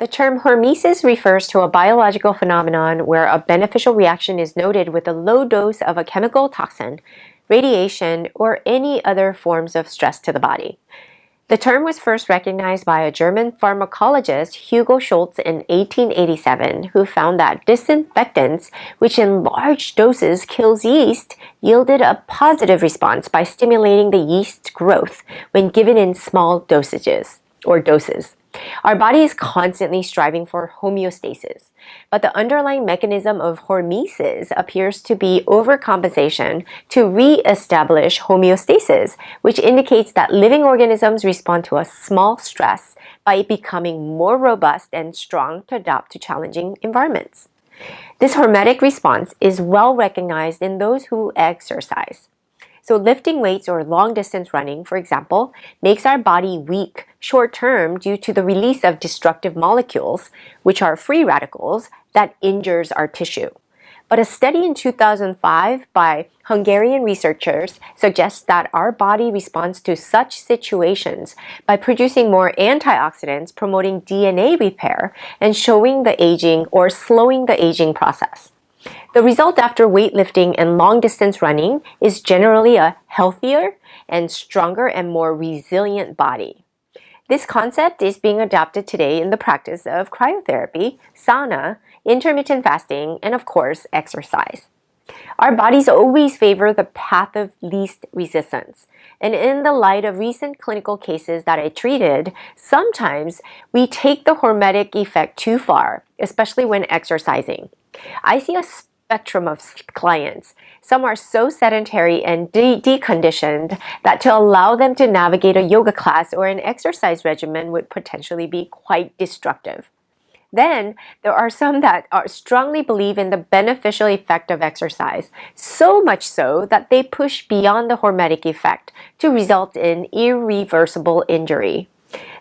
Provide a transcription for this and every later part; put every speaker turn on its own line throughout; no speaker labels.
The term hormesis refers to a biological phenomenon where a beneficial reaction is noted with a low dose of a chemical toxin, radiation, or any other forms of stress to the body. The term was first recognized by a German pharmacologist, Hugo Schultz, in 1887, who found that disinfectants, which in large doses kills yeast, yielded a positive response by stimulating the yeast's growth when given in small dosages or doses. Our body is constantly striving for homeostasis, but the underlying mechanism of hormesis appears to be overcompensation to re-establish homeostasis, which indicates that living organisms respond to a small stress by becoming more robust and strong to adapt to challenging environments. This hormetic response is well recognized in those who exercise. So lifting weights or long-distance running, for example, makes our body weak short-term due to the release of destructive molecules, which are free radicals, that injures our tissue. But a study in 2005 by Hungarian researchers suggests that our body responds to such situations by producing more antioxidants, promoting DNA repair, and showing the aging or slowing the aging process. The result after weightlifting and long-distance running is generally a healthier and stronger and more resilient body. This concept is being adopted today in the practice of cryotherapy, sauna, intermittent fasting, and of course, exercise. Our bodies always favor the path of least resistance. And in the light of recent clinical cases that I treated, sometimes we take the hormetic effect too far, especially when exercising. I see a spectrum of clients. Some are so sedentary and deconditioned that to allow them to navigate a yoga class or an exercise regimen would potentially be quite destructive. Then there are some that strongly believe in the beneficial effect of exercise, so much so that they push beyond the hormetic effect to result in irreversible injury.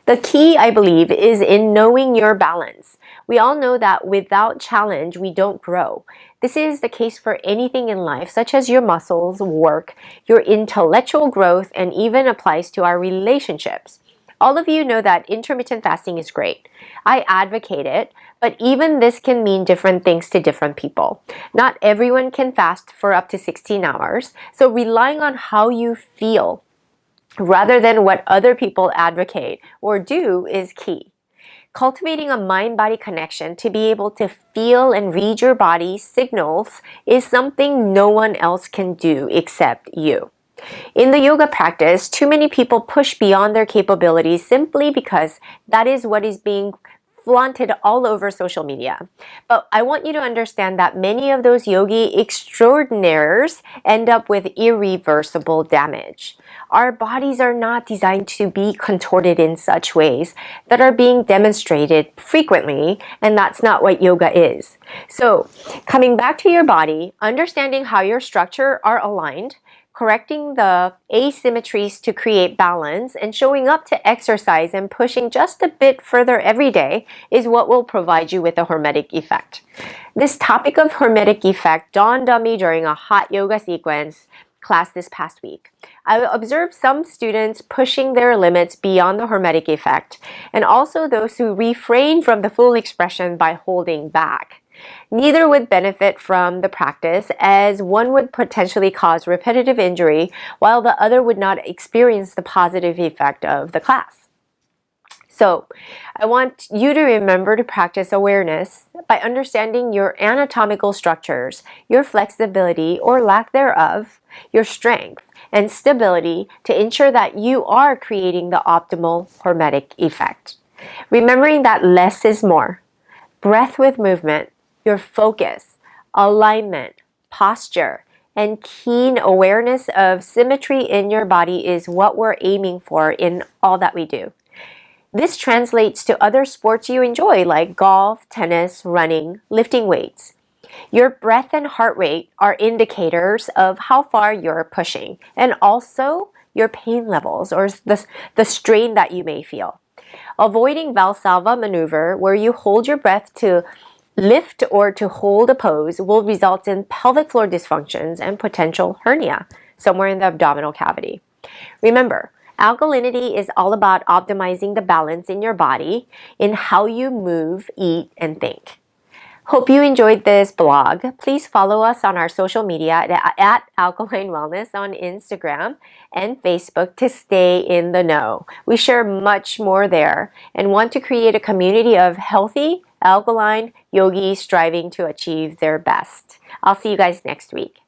The key, I believe, is in knowing your balance. We all know that without challenge, we don't grow. This is the case for anything in life, such as your muscles, work, your intellectual growth, and even applies to our relationships. All of you know that intermittent fasting is great. I advocate it, but even this can mean different things to different people. Not everyone can fast for up to 16 hours, so relying on how you feel rather than what other people advocate or do is key. Cultivating a mind-body connection to be able to feel and read your body's signals is something no one else can do except you. In the yoga practice, too many people push beyond their capabilities simply because that is what is being flaunted all over social media. But I want you to understand that many of those yogi extraordinaires end up with irreversible damage. Our bodies are not designed to be contorted in such ways that are being demonstrated frequently, and that's not what yoga is. So, coming back to your body, understanding how your structure are aligned, correcting the asymmetries to create balance, and showing up to exercise and pushing just a bit further every day is what will provide you with a hormetic effect. This topic of hormetic effect dawned on me during a hot yoga sequence class this past week. I observed some students pushing their limits beyond the hormetic effect, and also those who refrain from the full expression by holding back. Neither would benefit from the practice, as one would potentially cause repetitive injury while the other would not experience the positive effect of the class. So, I want you to remember to practice awareness by understanding your anatomical structures, your flexibility or lack thereof, your strength and stability to ensure that you are creating the optimal hormetic effect. Remembering that less is more. Breath with movement, your focus, alignment, posture, and keen awareness of symmetry in your body is what we're aiming for in all that we do. This translates to other sports you enjoy like golf, tennis, running, lifting weights. Your breath and heart rate are indicators of how far you're pushing, and also your pain levels or the strain that you may feel. Avoiding Valsalva maneuver, where you hold your breath to lift or to hold a pose, will result in pelvic floor dysfunctions and potential hernia somewhere in the abdominal cavity. Remember, Alkalinity is all about optimizing the balance in your body in how you move, eat, and think. Hope you enjoyed this blog. Please follow us on our social media at Alkaline Wellness on Instagram and Facebook to stay in the know. We share much more there and want to create a community of healthy, alkaline yogis striving to achieve their best. I'll see you guys next week.